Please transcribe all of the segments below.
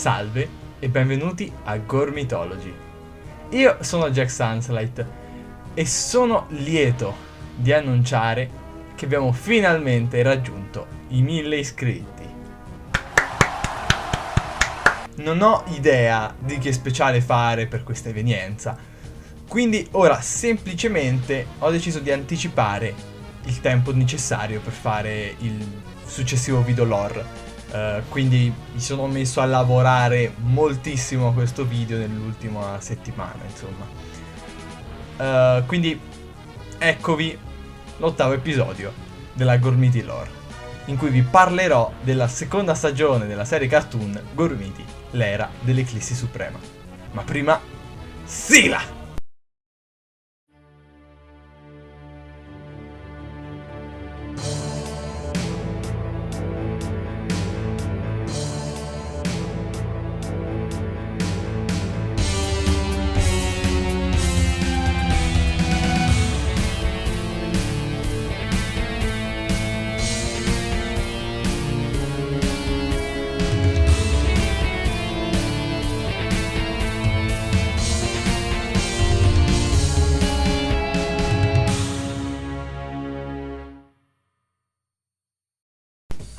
Salve e benvenuti a Gormitology. Io sono Jack Sunlight e sono lieto di annunciare che abbiamo finalmente raggiunto i 1000 iscritti. Non ho idea di che speciale fare per questa evenienza, quindi ora semplicemente ho deciso di anticipare il tempo necessario per fare il successivo video lore. Quindi mi sono messo a lavorare moltissimo a questo video nell'ultima settimana, insomma. Quindi eccovi l'8º episodio della Gormiti Lore, in cui vi parlerò della seconda stagione della serie cartoon Gormiti, l'era dell'Eclissi Suprema. Ma prima, sigla!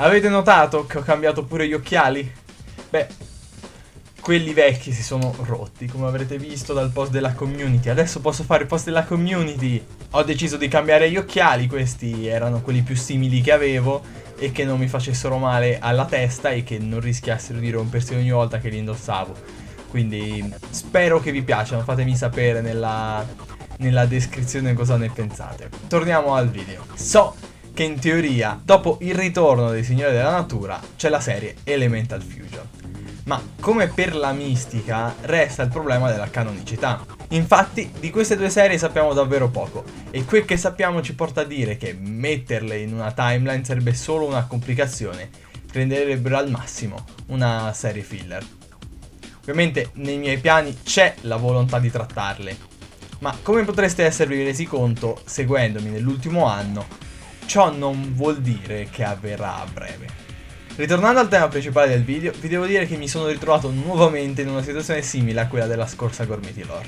Avete notato che ho cambiato pure gli occhiali? Beh, quelli vecchi si sono rotti, come avrete visto dal post della community. Adesso posso fare il post della community. Ho deciso di cambiare gli occhiali, questi erano quelli più simili che avevo e che non mi facessero male alla testa e che non rischiassero di rompersi ogni volta che li indossavo. Quindi spero che vi piacciono, fatemi sapere nella descrizione cosa ne pensate. Torniamo al video. So che in teoria, dopo il ritorno dei Signori della Natura, c'è la serie Elemental Fusion. Ma come per la mistica, resta il problema della canonicità. Infatti, di queste due serie sappiamo davvero poco, e quel che sappiamo ci porta a dire che metterle in una timeline sarebbe solo una complicazione, che renderebbero al massimo una serie filler. Ovviamente nei miei piani c'è la volontà di trattarle, ma come potreste esservi resi conto seguendomi nell'ultimo anno, ciò non vuol dire che avverrà a breve. Ritornando al tema principale del video, vi devo dire che mi sono ritrovato nuovamente in una situazione simile a quella della scorsa Gormiti Lore.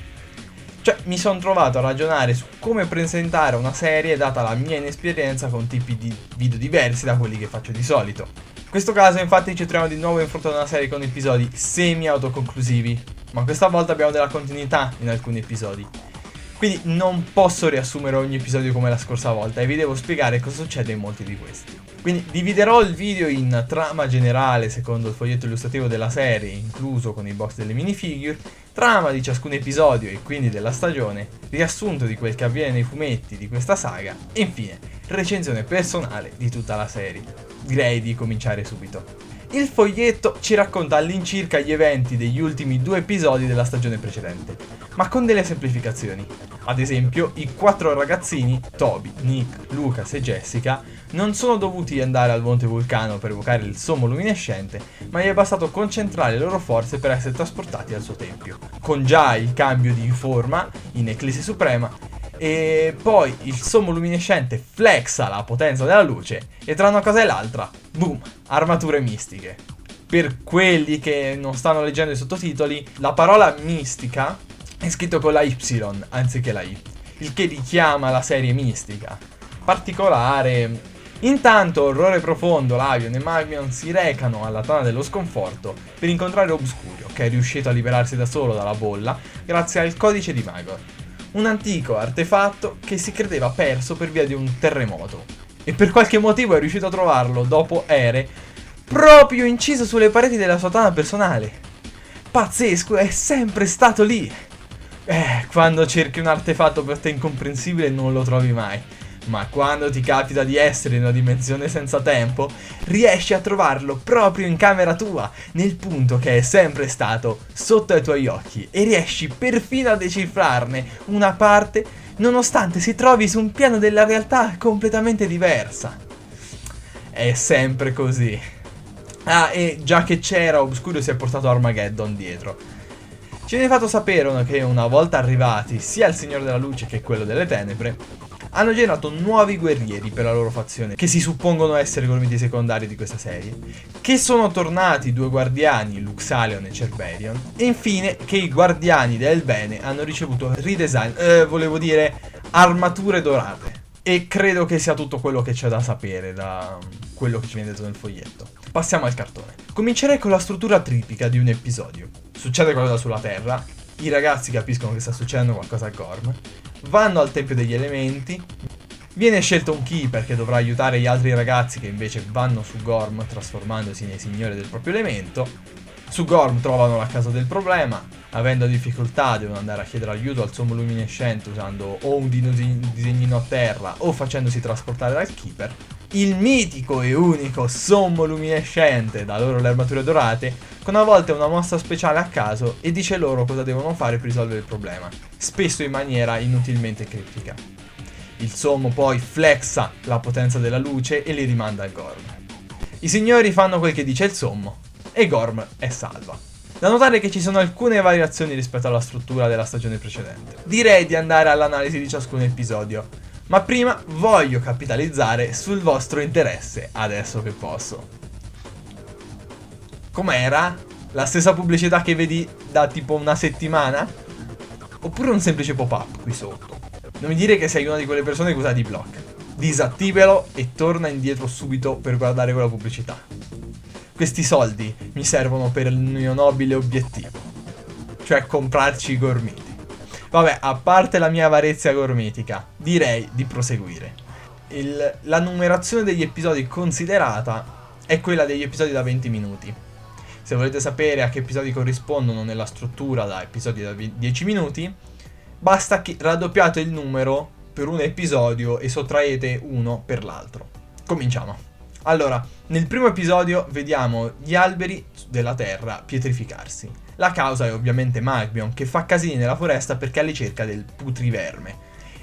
Cioè, mi sono trovato a ragionare su come presentare una serie data la mia inesperienza con tipi di video diversi da quelli che faccio di solito. In questo caso infatti ci troviamo di nuovo in fronte a una serie con episodi semi-autoconclusivi, ma questa volta abbiamo della continuità in alcuni episodi. Quindi non posso riassumere ogni episodio come la scorsa volta e vi devo spiegare cosa succede in molti di questi. Quindi dividerò il video in trama generale secondo il foglietto illustrativo della serie, incluso con i box delle minifigure, trama di ciascun episodio e quindi della stagione, riassunto di quel che avviene nei fumetti di questa saga e infine recensione personale di tutta la serie. Direi di cominciare subito. Il foglietto ci racconta all'incirca gli eventi degli ultimi 2 episodi della stagione precedente, ma con delle semplificazioni. Ad esempio, i 4 ragazzini, Toby, Nick, Lucas e Jessica, non sono dovuti andare al Monte Vulcano per evocare il sommo luminescente, ma gli è bastato concentrare le loro forze per essere trasportati al suo tempio, con già il cambio di forma in Eclissi Suprema. E poi il sommo luminescente flexa la potenza della luce e tra una cosa e l'altra, boom, armature mistiche. Per quelli che non stanno leggendo i sottotitoli, la parola mistica è scritto con la Y anziché la I, il che richiama la serie mistica. Particolare. Intanto Orrore Profondo, Lavion e Magmion si recano alla Tana dello Sconforto per incontrare Obscurio, che è riuscito a liberarsi da solo dalla bolla grazie al codice di Magor, un antico artefatto che si credeva perso per via di un terremoto, e per qualche motivo è riuscito a trovarlo dopo ere proprio inciso sulle pareti della sua tana personale. Pazzesco, è sempre stato lì. Quando cerchi un artefatto per te incomprensibile non lo trovi mai, ma quando ti capita di essere in una dimensione senza tempo, riesci a trovarlo proprio in camera tua, nel punto che è sempre stato sotto ai tuoi occhi, e riesci perfino a decifrarne una parte, nonostante si trovi su un piano della realtà completamente diversa. È sempre così. Ah, e già che c'era, Obscurio si è portato Armageddon dietro. Ci viene fatto sapere che una volta arrivati sia il Signore della Luce che quello delle Tenebre, hanno generato nuovi guerrieri per la loro fazione, che si suppongono essere i gormiti secondari di questa serie, che sono tornati i due guardiani, Luxalion e Cerberion, e infine che i guardiani del bene hanno ricevuto redesign, volevo dire armature dorate. E credo che sia tutto quello che c'è da sapere da quello che ci viene detto nel foglietto. Passiamo al cartone. Comincerei con la struttura tipica di un episodio. Succede qualcosa sulla Terra, i ragazzi capiscono che sta succedendo qualcosa a Gorm, vanno al Tempio degli Elementi, viene scelto un Keeper che dovrà aiutare gli altri ragazzi che invece vanno su Gorm trasformandosi nei signori del proprio elemento. Su Gorm trovano la causa del problema, avendo difficoltà devono andare a chiedere aiuto al sommo luminescente usando o un disegnino a terra o facendosi trasportare dal Keeper. Il mitico e unico sommo luminescente, da loro le armature dorate, con a volte una mossa speciale a caso e dice loro cosa devono fare per risolvere il problema, spesso in maniera inutilmente criptica. Il sommo poi flexa la potenza della luce e li rimanda al Gorm. I signori fanno quel che dice il sommo e Gorm è salva. Da notare che ci sono alcune variazioni rispetto alla struttura della stagione precedente. Direi di andare all'analisi di ciascun episodio, ma prima voglio capitalizzare sul vostro interesse, adesso che posso. Com'era? La stessa pubblicità che vedi da tipo una settimana? Oppure un semplice pop-up qui sotto? Non mi dire che sei una di quelle persone che usa D-Block. Disattivelo e torna indietro subito per guardare quella pubblicità. Questi soldi mi servono per il mio nobile obiettivo, cioè comprarci i gormiti. Vabbè, a parte la mia avarezza gormitica, direi di proseguire. La numerazione degli episodi considerata è quella degli episodi da 20 minuti. Se volete sapere a che episodi corrispondono nella struttura da episodi da 10 minuti, basta che raddoppiate il numero per un episodio e sottraete uno per l'altro. Cominciamo. Allora, nel primo episodio vediamo gli alberi della terra pietrificarsi. La causa è ovviamente Magmion, che fa casini nella foresta perché è alla ricerca del putriverme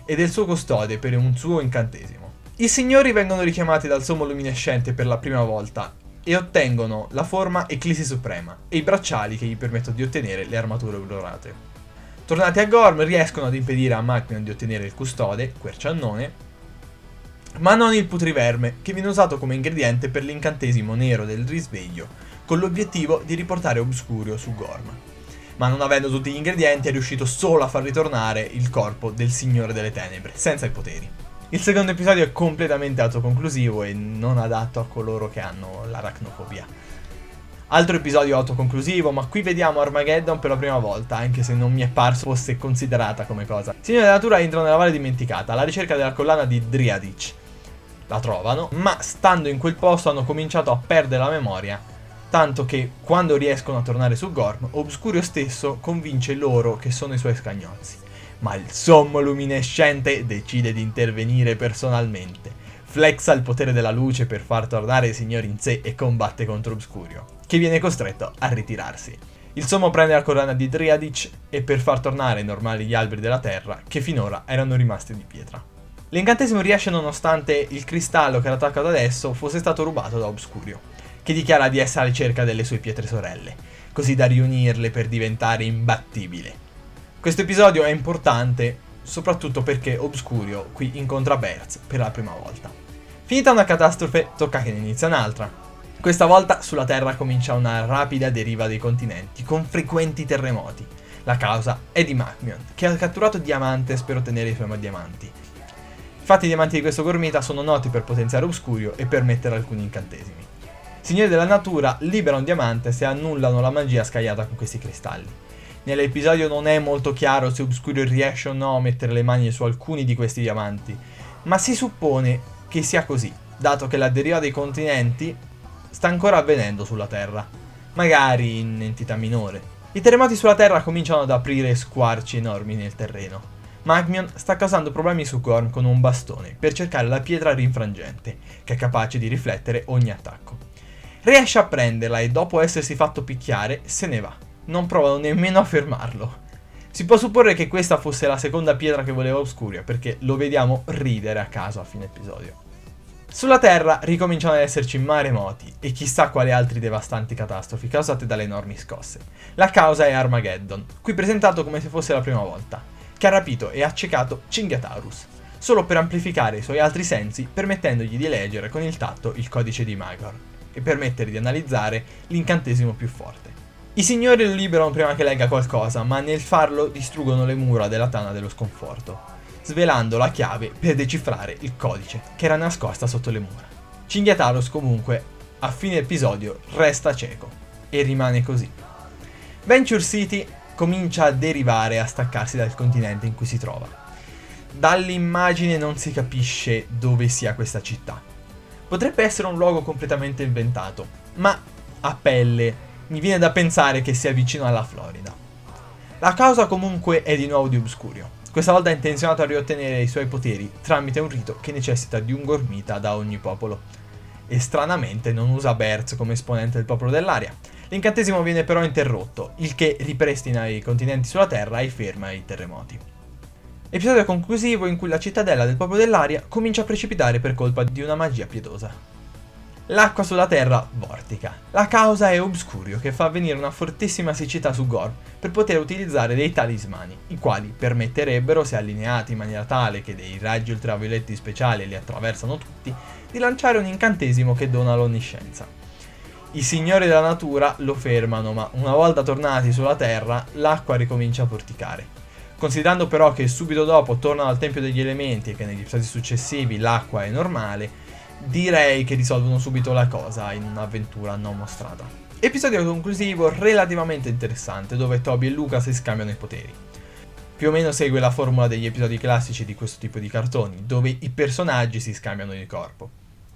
e del suo custode per un suo incantesimo. I signori vengono richiamati dal sommo luminescente per la prima volta e ottengono la forma Eclissi Suprema e i bracciali che gli permettono di ottenere le armature dorate. Tornati a Gorm riescono ad impedire a Magmion di ottenere il custode, Querciannone, ma non il putriverme, che viene usato come ingrediente per l'incantesimo nero del risveglio, con l'obiettivo di riportare Obscurio su Gorm. Ma non avendo tutti gli ingredienti è riuscito solo a far ritornare il corpo del Signore delle Tenebre, senza i poteri. Il secondo episodio è completamente autoconclusivo e non adatto a coloro che hanno l'arachnofobia. Altro episodio autoconclusivo, ma qui vediamo Armageddon per la prima volta, anche se non mi è parso fosse considerata come cosa. Signori della natura entrano nella Valle Dimenticata alla ricerca della collana di Driadich. La trovano, ma stando in quel posto hanno cominciato a perdere la memoria, tanto che quando riescono a tornare su Gorm, Obscurio stesso convince loro che sono i suoi scagnozzi. Ma il sommo luminescente decide di intervenire personalmente, flexa il potere della luce per far tornare i signori in sé e combatte contro Obscurio, che viene costretto a ritirarsi. Il sommo prende la collana di Driadich e per far tornare normali gli alberi della terra, che finora erano rimasti di pietra. L'incantesimo riesce nonostante il cristallo che era attaccato adesso fosse stato rubato da Obscurio, che dichiara di essere alla ricerca delle sue pietre sorelle, così da riunirle per diventare imbattibile. Questo episodio è importante soprattutto perché Obscurio qui incontra Berz per la prima volta. Finita una catastrofe, tocca che ne inizia un'altra. Questa volta sulla Terra comincia una rapida deriva dei continenti, con frequenti terremoti. La causa è di Magmion, che ha catturato Diamantes per ottenere i suoi diamanti. Infatti i diamanti di questo gormita sono noti per potenziare Obscurio e permettere alcuni incantesimi. Signori della natura liberano Diamantes e annullano la magia scagliata con questi cristalli. Nell'episodio non è molto chiaro se Obscurio riesce o no a mettere le mani su alcuni di questi diamanti, ma si suppone che sia così, dato che la deriva dei continenti sta ancora avvenendo sulla Terra, magari in entità minore. I terremoti sulla Terra cominciano ad aprire squarci enormi nel terreno. Magmion sta causando problemi su Gorm con un bastone per cercare la pietra rinfrangente, che è capace di riflettere ogni attacco. Riesce a prenderla e dopo essersi fatto picchiare se ne va. Non provano nemmeno a fermarlo. Si può supporre che questa fosse la seconda pietra che voleva Obscurio, perché lo vediamo ridere a caso a fine episodio. Sulla Terra ricominciano ad esserci maremoti e chissà quali altri devastanti catastrofi causate dalle enormi scosse. La causa è Armageddon, qui presentato come se fosse la prima volta, che ha rapito e accecato Cinghiataurus. solo per amplificare i suoi altri sensi, permettendogli di leggere con il tatto il codice di Magor e permettere di analizzare l'incantesimo più forte. I signori lo liberano prima che legga qualcosa, ma nel farlo distruggono le mura della tana dello sconforto, svelando la chiave per decifrare il codice che era nascosta sotto le mura. Cinghiatalos comunque, a fine episodio, resta cieco e rimane così. Venture City comincia a derivare e a staccarsi dal continente in cui si trova. Dall'immagine non si capisce dove sia questa città. Potrebbe essere un luogo completamente inventato, ma a pelle mi viene da pensare che sia vicino alla Florida. La causa comunque è di nuovo di Obscurio. Questa volta è intenzionato a riottenere i suoi poteri tramite un rito che necessita di un gormita da ogni popolo. E stranamente non usa Berz come esponente del popolo dell'aria. L'incantesimo viene però interrotto, il che ripristina i continenti sulla Terra e ferma i terremoti. Episodio conclusivo in cui la cittadella del popolo dell'aria comincia a precipitare per colpa di una magia pietosa. L'acqua sulla Terra vortica. La causa è Obscurio, che fa avvenire una fortissima siccità su Gorm per poter utilizzare dei talismani, i quali permetterebbero, se allineati in maniera tale che dei raggi ultravioletti speciali li attraversano tutti, di lanciare un incantesimo che dona l'onniscienza. I signori della natura lo fermano, ma una volta tornati sulla Terra, l'acqua ricomincia a vorticare. Considerando però che subito dopo tornano al Tempio degli Elementi e che negli episodi successivi l'acqua è normale, direi che risolvono subito la cosa in un'avventura non mostrata. Episodio conclusivo relativamente interessante, dove Toby e Lucas si scambiano i poteri. Più o meno segue la formula degli episodi classici di questo tipo di cartoni, dove i personaggi si scambiano di corpo.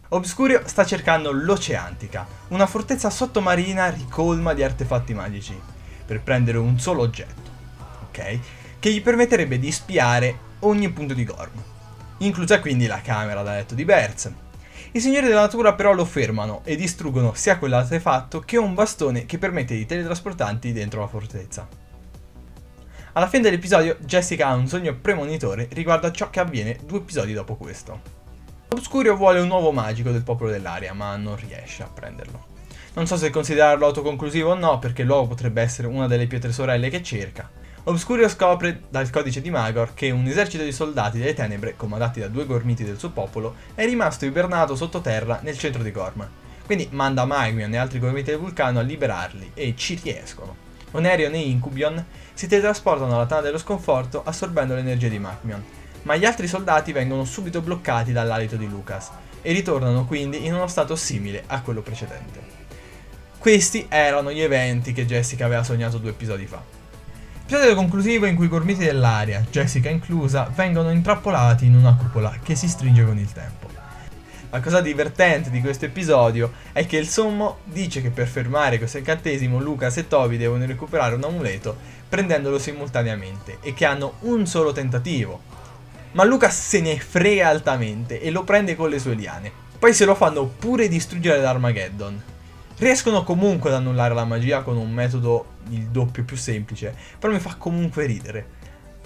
Obscurio sta cercando l'Oceantica, una fortezza sottomarina ricolma di artefatti magici, per prendere un solo oggetto, ok? Che gli permetterebbe di spiare ogni punto di Gorm, inclusa quindi la camera da letto di Berz. I signori della natura però lo fermano e distruggono sia quell'artefatto che un bastone che permette di teletrasportarti dentro la fortezza. Alla fine dell'episodio Jessica ha un sogno premonitore riguardo a ciò che avviene 2 episodi dopo questo. Obscurio vuole un uovo magico del popolo dell'aria, ma non riesce a prenderlo. Non so se considerarlo autoconclusivo o no, perché l'uovo potrebbe essere una delle pietre sorelle che cerca. Obscurio scopre dal codice di Magor che un esercito di soldati delle tenebre, comandati da 2 gormiti del suo popolo, è rimasto ibernato sottoterra nel centro di Gorm. Quindi manda Magmion e altri gormiti del vulcano a liberarli, e ci riescono. Onerion e Incubion si teletrasportano alla Tana dello Sconforto assorbendo l'energia di Magmion, ma gli altri soldati vengono subito bloccati dall'alito di Lucas, e ritornano quindi in uno stato simile a quello precedente. Questi erano gli eventi che Jessica aveva sognato 2 episodi fa. Episodio conclusivo in cui i gormiti dell'aria, Jessica inclusa, vengono intrappolati in una cupola che si stringe con il tempo. La cosa divertente di questo episodio è che il sommo dice che per fermare questo incantesimo Lucas e Toby devono recuperare un amuleto prendendolo simultaneamente e che hanno un solo tentativo. Ma Lucas se ne frega altamente e lo prende con le sue liane. Poi se lo fanno pure distruggere da Armageddon. Riescono comunque ad annullare la magia con un metodo il doppio più semplice, però mi fa comunque ridere.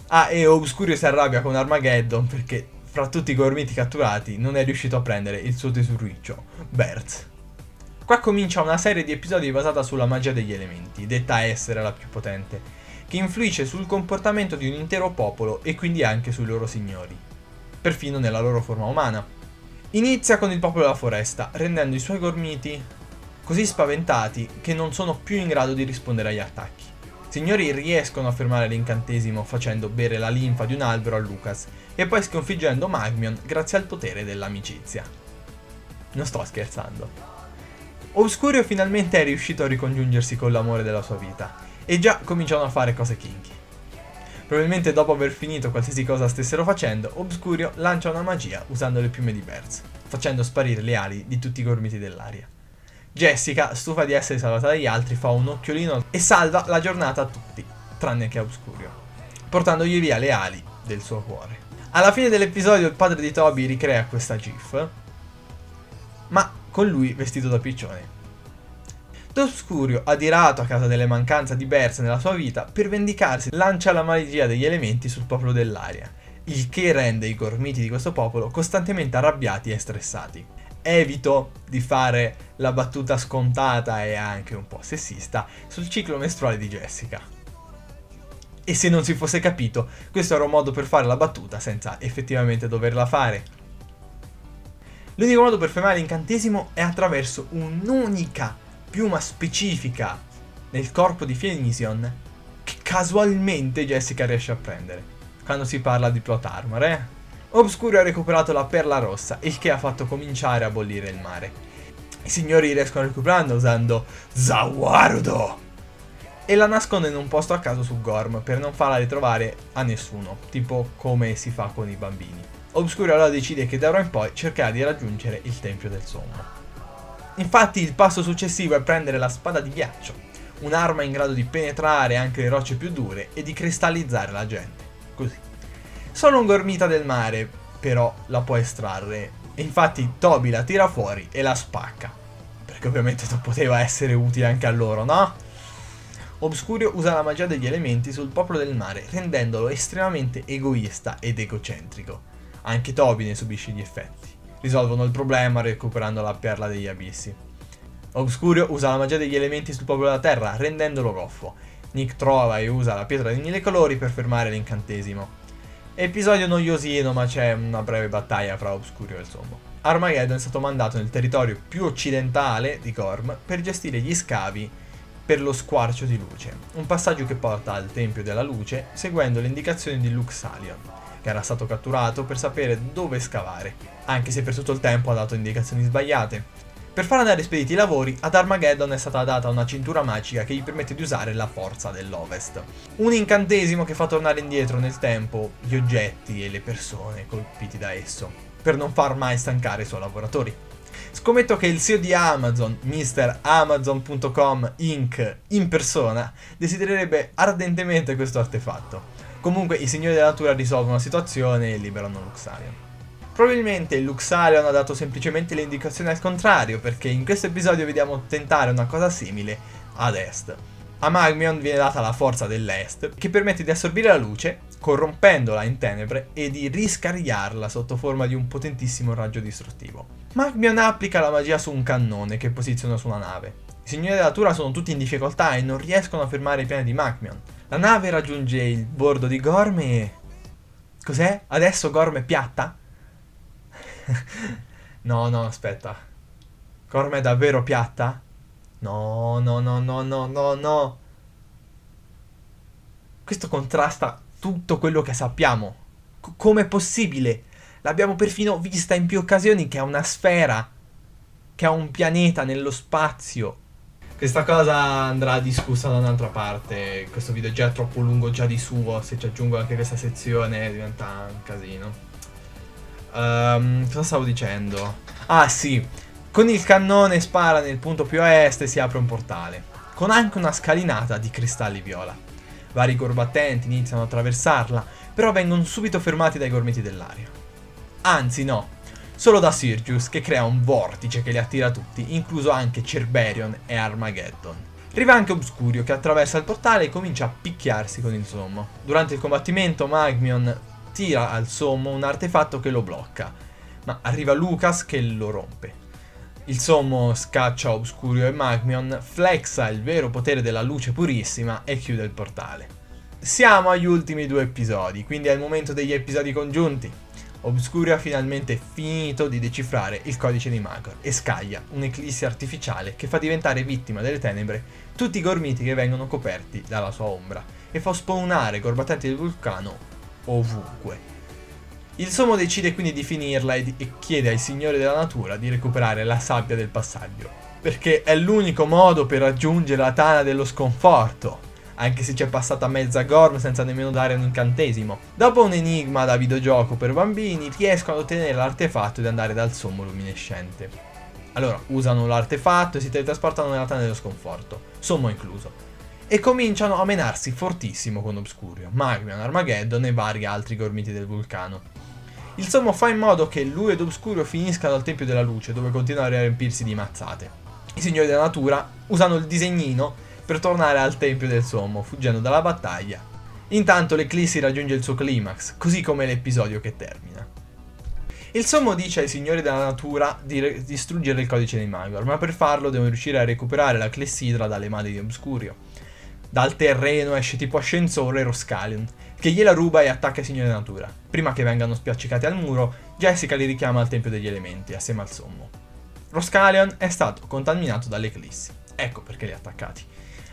Ah, e Obscurio si arrabbia con Armageddon perché fra tutti i gormiti catturati non è riuscito a prendere il suo tesoruccio, Berz. Qua comincia una serie di episodi basata sulla magia degli elementi, detta essere la più potente, che influisce sul comportamento di un intero popolo e quindi anche sui loro signori, perfino nella loro forma umana. Inizia con il popolo della foresta, rendendo i suoi gormiti così spaventati che non sono più in grado di rispondere agli attacchi. I signori riescono a fermare l'incantesimo facendo bere la linfa di un albero a Lucas e poi sconfiggendo Magmion grazie al potere dell'amicizia. Non sto scherzando. Obscurio finalmente è riuscito a ricongiungersi con l'amore della sua vita e già cominciano a fare cose kinky. Probabilmente dopo aver finito qualsiasi cosa stessero facendo, Obscurio lancia una magia usando le piume di Berz, facendo sparire le ali di tutti i gormiti dell'aria. Jessica, stufa di essere salvata dagli altri, fa un occhiolino e salva la giornata a tutti, tranne che a Obscurio, portandogli via le ali del suo cuore. Alla fine dell'episodio il padre di Toby ricrea questa gif, ma con lui vestito da piccione. Obscurio, adirato a causa delle mancanze di Berz nella sua vita, per vendicarsi lancia la magia degli elementi sul popolo dell'aria, il che rende i gormiti di questo popolo costantemente arrabbiati e stressati. Evito di fare la battuta scontata e anche un po' sessista sul ciclo mestruale di Jessica. E se non si fosse capito, questo era un modo per fare la battuta senza effettivamente doverla fare. L'unico modo per fermare l'incantesimo è attraverso un'unica piuma specifica nel corpo di Phoenician che casualmente Jessica riesce a prendere quando si parla di plot armor, Obscurio ha recuperato la perla rossa, il che ha fatto cominciare a bollire il mare. I signori riescono a recuperarla usando Zawarudo e la nasconde in un posto a caso su Gorm per non farla ritrovare a nessuno, tipo come si fa con i bambini. Obscurio allora decide che da ora in poi cercherà di raggiungere il Tempio del Sommo. Infatti il passo successivo è prendere la spada di ghiaccio, un'arma in grado di penetrare anche le rocce più dure e di cristallizzare la gente. Così. Solo un gormita del mare però la può estrarre, e infatti Toby la tira fuori e la spacca, perché ovviamente non poteva essere utile anche a loro, no? Obscurio usa la magia degli elementi sul popolo del mare, rendendolo estremamente egoista ed egocentrico. Anche Toby ne subisce gli effetti. Risolvono il problema recuperando la perla degli abissi. Obscurio usa la magia degli elementi sul popolo della terra, rendendolo goffo. Nick trova e usa la pietra dei 1000 colori per fermare l'incantesimo. Episodio noiosino, ma c'è una breve battaglia fra Obscurio e il Sommo. Armageddon è stato mandato nel territorio più occidentale di Gorm per gestire gli scavi per lo squarcio di luce, un passaggio che porta al Tempio della Luce seguendo le indicazioni di Luxalion, che era stato catturato per sapere dove scavare, anche se per tutto il tempo ha dato indicazioni sbagliate. Per far andare spediti i lavori, ad Armageddon è stata data una cintura magica che gli permette di usare la forza dell'Ovest. Un incantesimo che fa tornare indietro nel tempo gli oggetti e le persone colpiti da esso, per non far mai stancare i suoi lavoratori. Scommetto che il CEO di Amazon, Mr. Amazon.com Inc. in persona, desidererebbe ardentemente questo artefatto. Comunque i signori della natura risolvono la situazione e liberano Luxalion. Probabilmente Luxalion ha dato semplicemente le indicazioni al contrario, perché in questo episodio vediamo tentare una cosa simile ad est. A Magmion viene data la forza dell'est, che permette di assorbire la luce, corrompendola in tenebre, e di riscariarla sotto forma di un potentissimo raggio distruttivo. Magmion applica la magia su un cannone che posiziona su una nave. I signori della natura sono tutti in difficoltà e non riescono a fermare i piani di Magmion. La nave raggiunge il bordo di Gorm e... Cos'è? Adesso Gorm è piatta? No, aspetta. Gorm è davvero piatta? No. Questo contrasta tutto quello che sappiamo. Com'è possibile? L'abbiamo perfino vista in più occasioni che è una sfera, che ha un pianeta nello spazio. Questa cosa andrà discussa da un'altra parte. Questo video già è troppo lungo già di suo. Se ci aggiungo anche questa sezione diventa un casino. Cosa stavo dicendo? Ah sì, con il cannone spara nel punto più a est e si apre un portale, con anche una scalinata di cristalli viola. Vari gorbattenti iniziano a attraversarla, però vengono subito fermati dai gormiti dell'aria. Anzi no, solo da Sirgius, che crea un vortice che li attira tutti, incluso anche Cerberion e Armageddon. Arriva anche Obscurio, che attraversa il portale e comincia a picchiarsi con il Sommo. Durante il combattimento Magmion tira al Sommo un artefatto che lo blocca, ma arriva Lucas che lo rompe. Il Sommo scaccia Obscurio e Magmion, flexa il vero potere della luce purissima e chiude il portale. Siamo agli ultimi 2 episodi, quindi è il momento degli episodi congiunti. Obscurio ha finalmente finito di decifrare il codice di Magor e scaglia un'eclissi artificiale che fa diventare vittima delle tenebre tutti i gormiti che vengono coperti dalla sua ombra e fa spawnare gorbattenti del vulcano ovunque. Il Sommo decide quindi di finirla e chiede ai signori della natura di recuperare la sabbia del passaggio, perché è l'unico modo per raggiungere la tana dello sconforto, anche se c'è passata mezza Gorm senza nemmeno dare un incantesimo. Dopo un enigma da videogioco per bambini, riescono ad ottenere l'artefatto ed andare dal Sommo luminescente. Allora, usano l'artefatto e si teletrasportano nella tana dello sconforto, Sommo incluso, e cominciano a menarsi fortissimo con Obscurio, Magmion, Armageddon e vari altri gormiti del vulcano. Il Sommo fa in modo che lui ed Obscurio finiscano al Tempio della Luce, dove continuano a riempirsi di mazzate. I signori della natura usano il disegnino per tornare al Tempio del Sommo, fuggendo dalla battaglia. Intanto l'eclissi raggiunge il suo climax, così come l'episodio che termina. Il Sommo dice ai signori della natura di distruggere il codice di Magor, ma per farlo devono riuscire a recuperare la clessidra dalle mani di Obscurio. Dal terreno esce tipo ascensore Roscalion, che gliela ruba e attacca i signori della natura. Prima che vengano spiaccicati al muro, Jessica li richiama al Tempio degli Elementi, assieme al sommo. Roscalion è stato contaminato dalle eclissi, ecco perché li ha attaccati.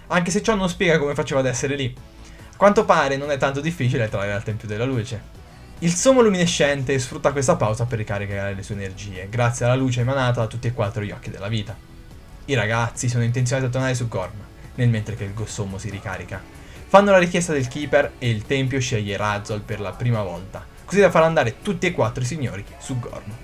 Anche se ciò non spiega come faceva ad essere lì. A quanto pare non è tanto difficile entrare al Tempio della Luce. Il sommo luminescente sfrutta questa pausa per ricaricare le sue energie, grazie alla luce emanata da tutti e quattro gli occhi della vita. I ragazzi sono intenzionati a tornare su Gorm, nel mentre che il sommo si ricarica. Fanno la richiesta del Keeper e il tempio sceglie Razol per la prima volta, così da far andare tutti e quattro i signori su Gorm.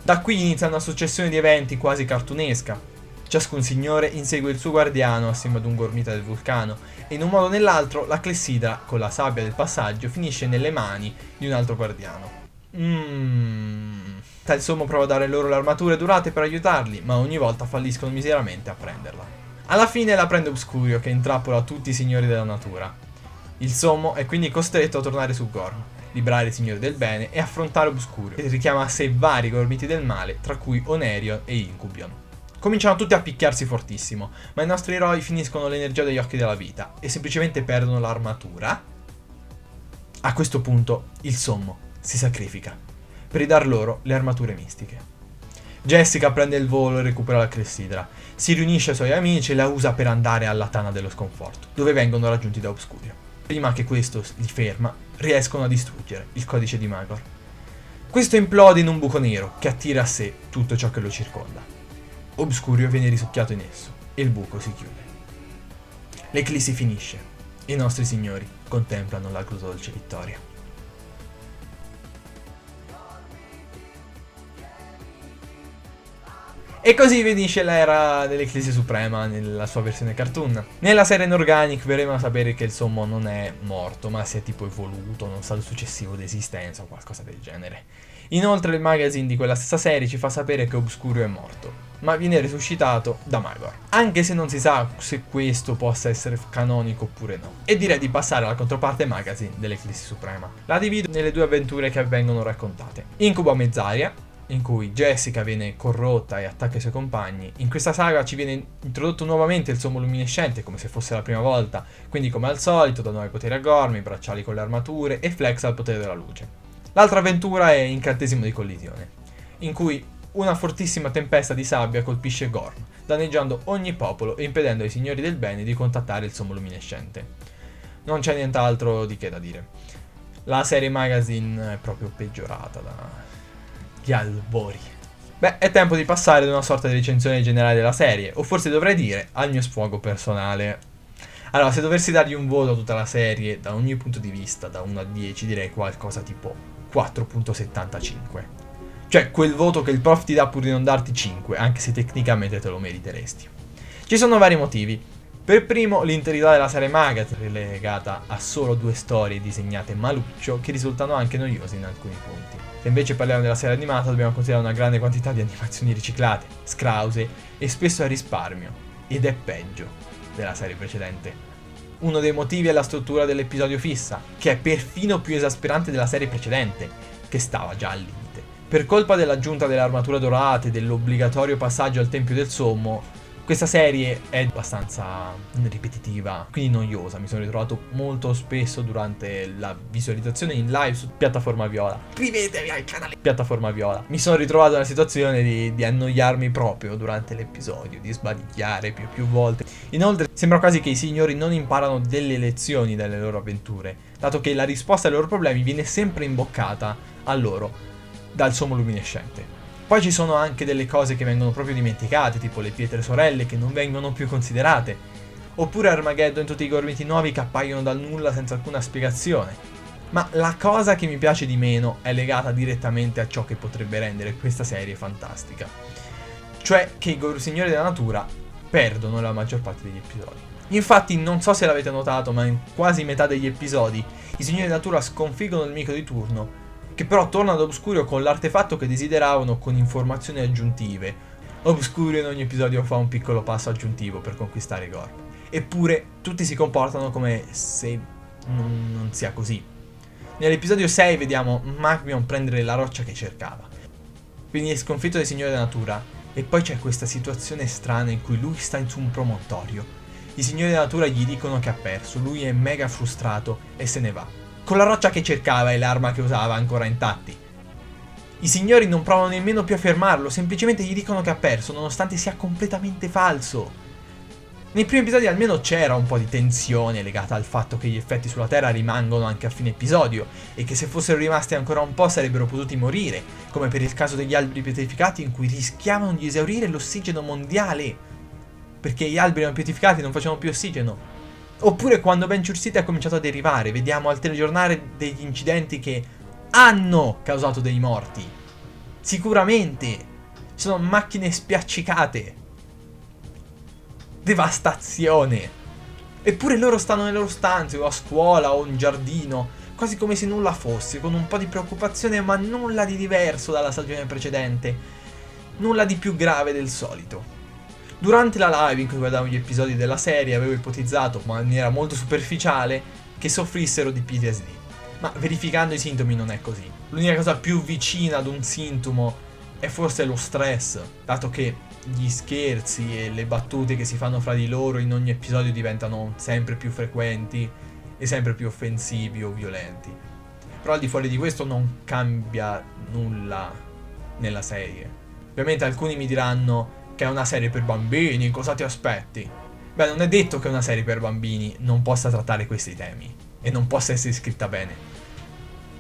Da qui inizia una successione di eventi quasi cartunesca. Ciascun signore insegue il suo guardiano assieme ad un gormita del vulcano e in un modo o nell'altro la clessidra, con la sabbia del passaggio, finisce nelle mani di un altro guardiano. Il sommo prova a dare loro le armature durate per aiutarli, ma ogni volta falliscono miseramente a prenderla. Alla fine la prende Obscurio, che intrappola tutti i signori della natura. Il sommo è quindi costretto a tornare su Gorm, liberare i signori del bene e affrontare Obscurio, che richiama a sé vari gormiti del male, tra cui Onerion e Incubion. Cominciano tutti a picchiarsi fortissimo, ma i nostri eroi finiscono l'energia degli occhi della vita e semplicemente perdono l'armatura. A questo punto il sommo si sacrifica per ridar loro le armature mistiche. Jessica prende il volo e recupera la clessidra, si riunisce ai suoi amici e la usa per andare alla Tana dello Sconforto, dove vengono raggiunti da Obscurio. Prima che questo li ferma, riescono a distruggere il codice di Magor. Questo implode in un buco nero che attira a sé tutto ciò che lo circonda. Obscurio viene risucchiato in esso e il buco si chiude. L'eclissi finisce e i nostri signori contemplano la dolce vittoria. E così finisce l'era dell'Eclissi Suprema nella sua versione cartoon. Nella serie in organic verremo a sapere che il sommo non è morto, ma si è tipo evoluto, non stato successivo d'esistenza o qualcosa del genere. Inoltre il magazine di quella stessa serie ci fa sapere che Obscurio è morto, ma viene risuscitato da Magor, anche se non si sa se questo possa essere canonico oppure no. E direi di passare alla controparte magazine dell'Eclissi Suprema. La divido nelle due avventure che vengono raccontate. Incubo a Mezzaria, in cui Jessica viene corrotta e attacca i suoi compagni. In questa saga ci viene introdotto nuovamente il sommo luminescente, come se fosse la prima volta, quindi come al solito dà nuovi poteri a Gorm, i bracciali con le armature e Flex al potere della luce. L'altra avventura è Incantesimo di collisione, in cui una fortissima tempesta di sabbia colpisce Gorm, danneggiando ogni popolo e impedendo ai signori del bene di contattare il sommo luminescente. Non c'è nient'altro di che da dire. La serie magazine è proprio peggiorata gli albori. Beh, è tempo di passare ad una sorta di recensione generale della serie, o forse dovrei dire al mio sfogo personale. Allora, se dovessi dargli un voto a tutta la serie, da ogni punto di vista, da 1 a 10, direi qualcosa tipo 4.75. Cioè, quel voto che il prof ti dà pur di non darti 5, anche se tecnicamente te lo meriteresti. Ci sono vari motivi. Per primo, l'interità della serie magazine, relegata a solo 2 storie disegnate maluccio, che risultano anche noiose in alcuni punti. Se invece parliamo della serie animata, dobbiamo considerare una grande quantità di animazioni riciclate, scrause e spesso a risparmio, ed è peggio della serie precedente. Uno dei motivi è la struttura dell'episodio fissa, che è perfino più esasperante della serie precedente, che stava già al limite. Per colpa dell'aggiunta delle armature dorate e dell'obbligatorio passaggio al Tempio del Sommo, questa serie è abbastanza ripetitiva, quindi noiosa. Mi sono ritrovato molto spesso durante la visualizzazione in live su piattaforma Viola. Iscrivetevi al canale piattaforma Viola. Mi sono ritrovato nella situazione di annoiarmi proprio durante l'episodio, di sbadigliare più volte. Inoltre sembra quasi che i signori non imparano delle lezioni dalle loro avventure, dato che la risposta ai loro problemi viene sempre imboccata a loro dal sommo luminescente. Poi ci sono anche delle cose che vengono proprio dimenticate, tipo le pietre sorelle che non vengono più considerate, oppure Armageddon e tutti i gormiti nuovi che appaiono dal nulla senza alcuna spiegazione. Ma la cosa che mi piace di meno è legata direttamente a ciò che potrebbe rendere questa serie fantastica, cioè che i signori della natura perdono la maggior parte degli episodi. Infatti, non so se l'avete notato, ma in quasi metà degli episodi i signori della natura sconfiggono il nemico di turno, che però torna ad Obscurio con l'artefatto che desideravano, con informazioni aggiuntive. Obscurio in ogni episodio fa un piccolo passo aggiuntivo per conquistare Gorm. Eppure tutti si comportano come se non sia così. Nell'episodio 6 vediamo Magmion prendere la roccia che cercava. Quindi è sconfitto dai signori della natura e poi c'è questa situazione strana in cui lui sta su un promontorio. I signori della natura gli dicono che ha perso, lui è mega frustrato e se ne va. Con la roccia che cercava e l'arma che usava ancora intatti. I signori non provano nemmeno più a fermarlo, semplicemente gli dicono che ha perso, nonostante sia completamente falso. Nei primi episodi almeno c'era un po' di tensione legata al fatto che gli effetti sulla Terra rimangono anche a fine episodio e che se fossero rimasti ancora un po' sarebbero potuti morire, come per il caso degli alberi pietrificati in cui rischiavano di esaurire l'ossigeno mondiale, perché gli alberi pietrificati non facevano più ossigeno. Oppure quando Venture City ha cominciato a derivare, vediamo al telegiornale degli incidenti che hanno causato dei morti. Sicuramente. Ci sono macchine spiaccicate. Devastazione. Eppure loro stanno nelle loro stanze o a scuola o in giardino, quasi come se nulla fosse, con un po' di preoccupazione ma nulla di diverso dalla stagione precedente. Nulla di più grave del solito. Durante la live in cui guardavo gli episodi della serie avevo ipotizzato, ma in maniera molto superficiale, che soffrissero di PTSD. Ma verificando i sintomi non è così. L'unica cosa più vicina ad un sintomo è forse lo stress, dato che gli scherzi e le battute che si fanno fra di loro in ogni episodio diventano sempre più frequenti e sempre più offensivi o violenti. Però al di fuori di questo non cambia nulla nella serie. Ovviamente alcuni mi diranno che è una serie per bambini, cosa ti aspetti? Beh, non è detto che una serie per bambini non possa trattare questi temi e non possa essere scritta bene.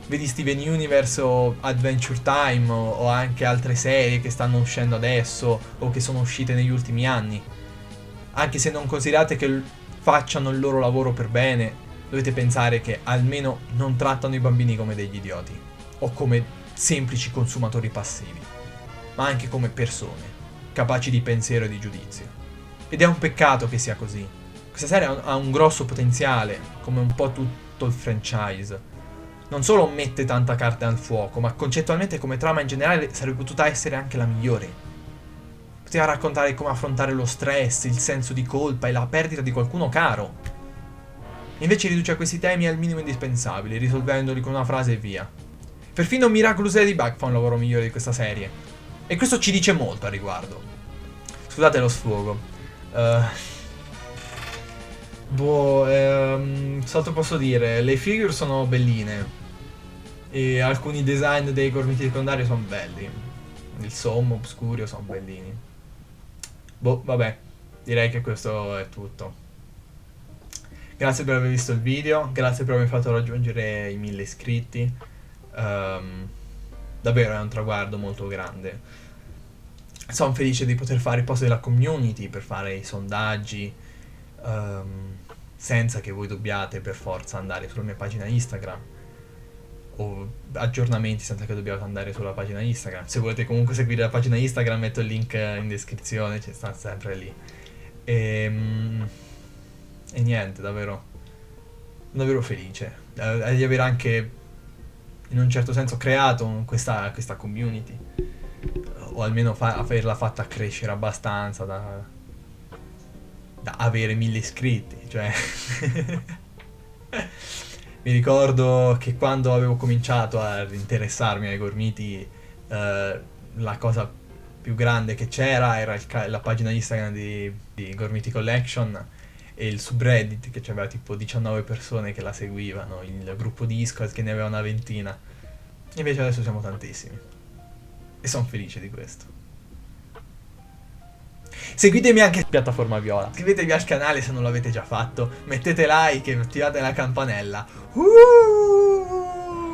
Vedi Steven Universe o Adventure Time o anche altre serie che stanno uscendo adesso o che sono uscite negli ultimi anni. Anche se non considerate che facciano il loro lavoro per bene, dovete pensare che almeno non trattano i bambini come degli idioti o come semplici consumatori passivi, ma anche come persone, capaci di pensiero e di giudizio. Ed è un peccato che sia così. Questa serie ha un grosso potenziale, come un po' tutto il franchise. Non solo mette tanta carne al fuoco, ma concettualmente come trama in generale sarebbe potuta essere anche la migliore. Poteva raccontare come affrontare lo stress, il senso di colpa e la perdita di qualcuno caro. Invece riduce questi temi al minimo indispensabile, risolvendoli con una frase e via. Perfino Miraculous Ladybug fa un lavoro migliore di questa serie. E questo ci dice molto a riguardo. Scusate lo sfogo. Cosa posso dire? Le figure sono belline. E alcuni design dei gormiti secondari sono belli. Il sommo, Obscurio sono bellini. Vabbè. Direi che questo è tutto. Grazie per aver visto il video. Grazie per aver fatto raggiungere i 1000 iscritti. Davvero è un traguardo molto grande. Sono felice di poter fare i post della community, per fare i sondaggi, senza che voi dobbiate per forza andare sulla mia pagina Instagram, o aggiornamenti senza che dobbiate andare sulla pagina Instagram. Se volete comunque seguire la pagina Instagram metto il link in descrizione, ci sta sempre lì. E niente, davvero felice di aver anche in un certo senso creato questa community, o almeno averla fatta crescere abbastanza da avere 1000 iscritti, cioè mi ricordo che quando avevo cominciato a interessarmi ai gormiti, la cosa più grande che c'era era la pagina Instagram di Gormiti Collection e il subreddit che c'aveva tipo 19 persone che la seguivano, il gruppo Discord che ne aveva una ventina. Invece adesso siamo tantissimi e sono felice di questo. Seguitemi anche su piattaforma Viola, iscrivetevi al canale se non l'avete già fatto, mettete like e attivate la campanella.